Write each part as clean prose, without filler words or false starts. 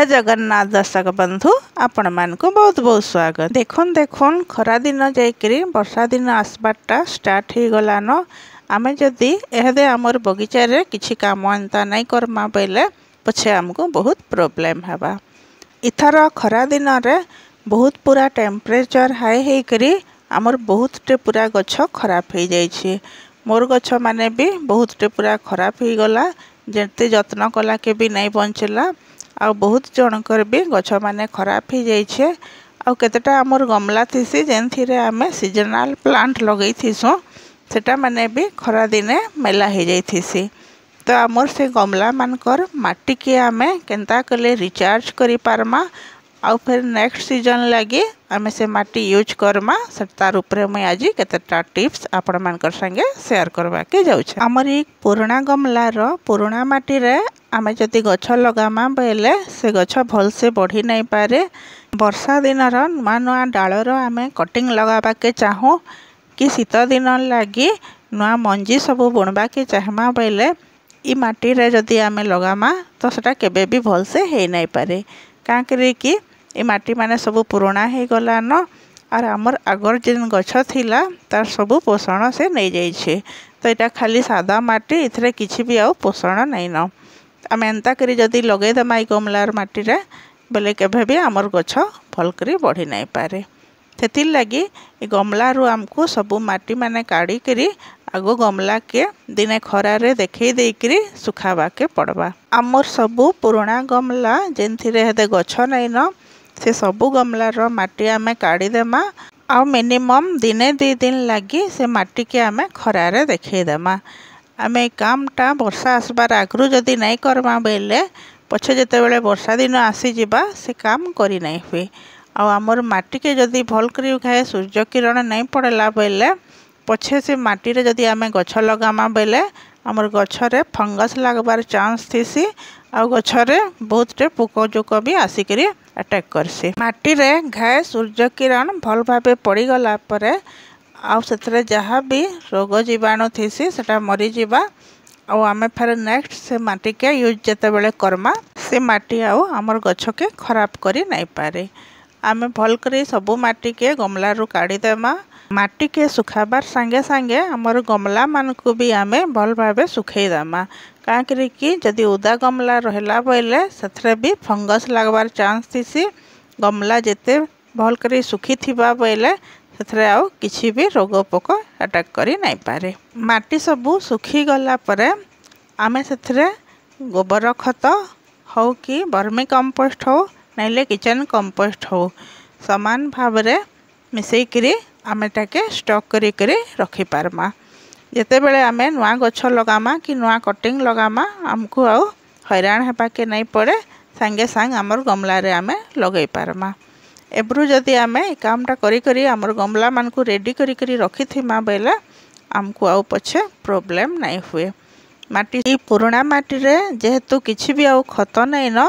जय जगन्नाथ दर्शक बंधु आपण मानक बहुत बहुत स्वागत। देखुन खरा दिन जाइकरी वर्षा दिन आसबाटा स्टार्ट हो गलान। आमे जदि एहदे आमर बगीचारे किछि काम एंता नहीं करमा बेले पछे हमको बहुत प्रॉब्लम हेबा। इथर खरा दिन रे बहुत पूरा टेम्परेचर हाई हेकरी आमर बहुत टे पूरा गछ खराब हो जाइछि। मोर गछ माने भी बहुत टे पूरा खराब हो गला, जेते जत्न कला के भी नहीं बंचला। आ बहुत जनकर भी गछ माने खराब हो जाइछे। आ केतेटा आमर गमला थिसी जेनथिरे आमे सीजनल प्लांट लगई थिसो सेटा माने भी खरा दिने मेला हो जाइथिसी। तो आमर से गमला मानकर माटी के आमे केनता कले रिचार्ज करि पारमा आ फिर नेक्स्ट सीजन लगी आमे से माटी यूज करमा। तार उपरे मैं आज केतेटा टिप्स आपण मानकर संगे शेयर करबा के जाउछे। हमर एक पुराना गमला रो पुराना माटी रे आमे जति गछ लगामा बेले से गछ भल से बढ़ी नहीं पारे। वर्षा दिन रो नुआ नुआ डाल रो आमे कटिंग लगाबा के चाहो कि शीत दिन लगी नुआ मंजी सब बुणबा के चाहमा बेले ई माटी रे जदि आमे लगामा तो सेटा केबे भी भल से हे नहीं पारे। कां करे कि ए माटी माने सब पुराना हो गला न और आमर आगर जिन गछ थिला तार सब पोषण से नहीं जाइछे। तो इटा खाली सादा माटी इथरे किछि भी आउ पोषण नहीं न। आमे एंता करी जदि लगे दमा गमलार माटी रे बोले केभे भी आमर गछ भल करी बढ़ी नहीं पारे। सेतिल लगी ए गमला रु हमको सब माटी माने काढ़ी करी आगो गमला के दिने खरा रे देखई देई करी सुखाबा के पड़बा। आमर सब पुराना गमला जेनथिरे हेदे गछ नहीं न से सबू गमला रो माटी आमे काढ़ी देमा आ मिनिमम दिने 2 दिन लगी से माटी के आमे खरा रे देखई देमा। आमे कामटा वर्षा आसबार आगरू जदि नहीं करमा बेले पछे जेते बेले वर्षा दिन आसी जिबा से काम करी नहीं हुए। आ आमर माटी के जदि भल करी खाए सूर्य किरण नहीं पड़ला बेले पछे से माटी रे जदि आमे गछ लगामा बेले आमर गछरे फंगस लागबार चांस थिसी आ गछरे बहुत टे पोक जोक भी आसिकरी अटैक करसी। माटी रे घाए सूर्य किरण भल भाबे पड़ी गला परे आ सेतरे जहाँ भी रोग जीवाणु थिसी सेटा मरी जिबा। आ आमे फेर नेक्स्ट से माटी के यूज जेते बेले करमा से माटी आउ आमर गछ के खराब करी नहीं पारे। आमे भल करी सबू माटी के गमला रु काढ़ी देमा। माटी के सुखाबार संगे संगे आमर गमला मान को भी आमे भल भाबे सुखई देमा। कां करी कि जदि उदा गमला रहला बेले सेथरे भी फंगस लागबार चांस थिसी। गमला जेते भल करी सुखी थिबा बेले सेथरे आउ किछि भी रोग पोक अटैक करी नहीं पारे। माटी सबू सुखी गला परे आमे सेथरे गोबर खत हो कि वर्मी कंपोस्ट हो नैले किचन कंपोस्ट हो समान भावरे मिसई करी आमे ताके स्टॉक करी करी रखी पारमा। जेते बेले आमे नुआ गछ लगामा कि नुआ कटिंग लगामा हमको आउ हैरान हेबा के नहीं पड़े। संगे संग आमर गमला रे आमे लगई पारमा। एब्रु जदि आमे कामटा करी करी आमर गमला मान को रेडी करी करी रखी थिमा बेले हमको आउ पछे प्रॉब्लम नहीं हुए। माटी ई पुराना माटी रे जेहेतु किछि भी आउ खत नहीं न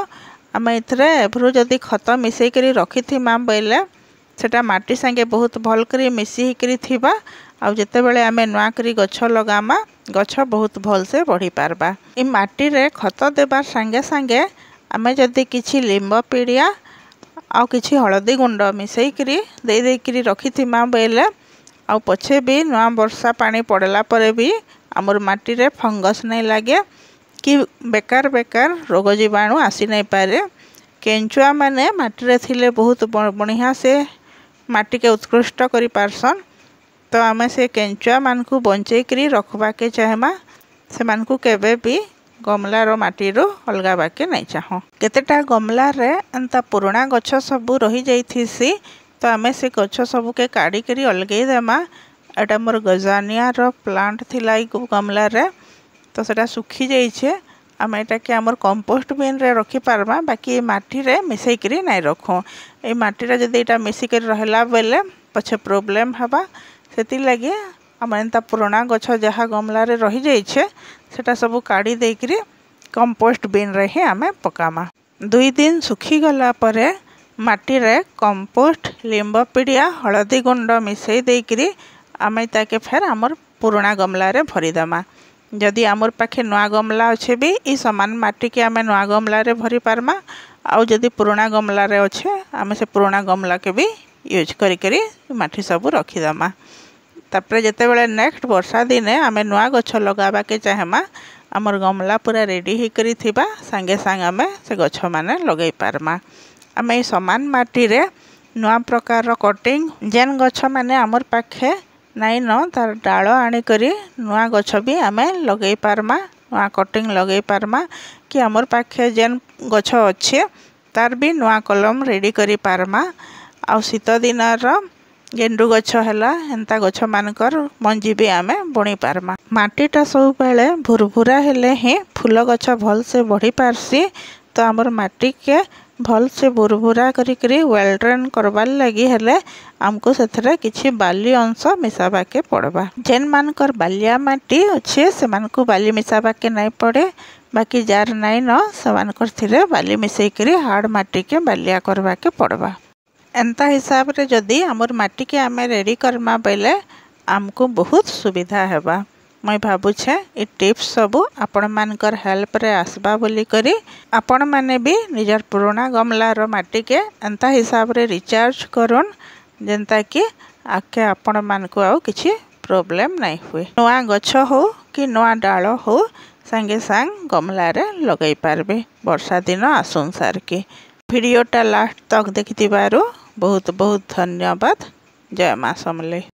आमे इथरे एब्रु जदि खत मिसई करी रखी थिमा बेले सेटा माटी संगे बहुत भल करी मिसी करी थिबा। आ जेते बेले आमे नुआ करी गछ लगामा गछ बहुत भल से बढ़ी पारबा। ई माटी रे खत देबार संगे संगे आमे जदि किछि लिंब पीड़िया आ किछि हळदी गुंड मिसई करी देई देई करी रखी थिमा बेले आ पछे भी नुआ वर्षा पानी पड़ला परे भी आमर माटी रे फंगस नहीं लागे कि बेकार बेकार रोग जीवाणु आसी नहीं पारे। केंचुआ माने माटी रे थिले बहुत बढ़िया से माटी के उत्कृष्ट करी पारसन। तो आमे से केंचुआ मान को बंचई करी रखबा के चाहमा से मान को केबे भी गमला रो माटी रो अलगा बाके नहीं चाहो। केतेटा गमला रे अंता पुराना गछ सब रही जाइथिसी तो आमे से गछ सब के काढ़ी करी अलगई देमा। एटा मोर गजानिया रो प्लांट थिला ई गमला रे तो सेटा सुखी जाइछे। आमे एटा के हमर कंपोस्ट बिन रे रखी पारमा बाकी माटी रे मिसई करी नहीं रखो। ए माटी रे जदि एटा मिसी करी रहला बेले पछे प्रॉब्लम हबा। सेति लगे आमे एंता पुराना गछ जहाँ गमला रे रही जाइछे सेटा सब काढ़ी देई करी कंपोस्ट बिन रे ही आमे पकामा। 2 दिन सुखी गला परे माटी रे कंपोस्ट लिंब पीड़िया हळदी गुंड मिसई देई करी आमे ताके फेर हमर पुराना गमला रे भरी देमा। जदि आमर पाखे नुआ गमला अच्छे भी ई समान माटी के आमे नुआ गमला रे भरी पारमा आउ जदि पुराना गमला रे अच्छे आम से पुराना गमला के भी यूज करी माटी सब रखीदमा। तापर जिते बड़े नेक्स्ट वर्षा दिने आम नुआ गछ लगावा के चाहेमा आमर गमला पूरा रेडी होकर सांगे सांग आम से गछ माने लगे पारमा। आम ये समान माटी रे नुआ प्रकार कटिंग जेन गछ माने आमर पाखे नाई न तार डाल आनिकरी नुआ गछ भी आम लगे पारमा, नुआ कटिंग लगे पारमा कि आमर पाखे जेन गछ अच्छे तार भी नुआ कलम रेडी करी पारमा। आउ शीत दिनर गेंडू गछ हैला एंता गछ मानकर मंजी भी आमे बुणी पारमा। माटीटा सब बेले भुरभुरा हेले ही फूल गछ भल से बढ़ी पारसी। तो आमर माटी के भल से भुरभुरा करी वेल ड्रेन करवार लगी हेले आमको सेथरे किछि बाली अंश मिसाबा के पड़बा। जेन मानकर बालिया माटी अच्छे से मानकु बाली मिसाबा के नहीं पड़े, बाकी जार नाई न से मानकर थिरे बाली मिसई करी हार्ड माटी के बालिया करवा के पड़बा। एंता हिसाब रे जदि आमर माटी के आमे रेडी करमा बेले आमको बहुत सुविधा हेबा। मैं भावुछे ये टिप्स सबू आपण मानकर हेल्प रे आसबा बोली करी आपण माने भी निजर पुराना गमलार माटी के एंता हिसाब रे रिचार्ज करुन जेंता कि आके आपण मानको आउ किछि प्रॉब्लम नहीं हुए। नुआ गछ हो कि नुआ डाल हो सांगे सांग गमला रे लगे पारबे वर्षा दिन आसुन सार के। वीडियोटा लास्ट तक देखिथिबारु बहुत बहुत धन्यवाद। जय मां समलेई।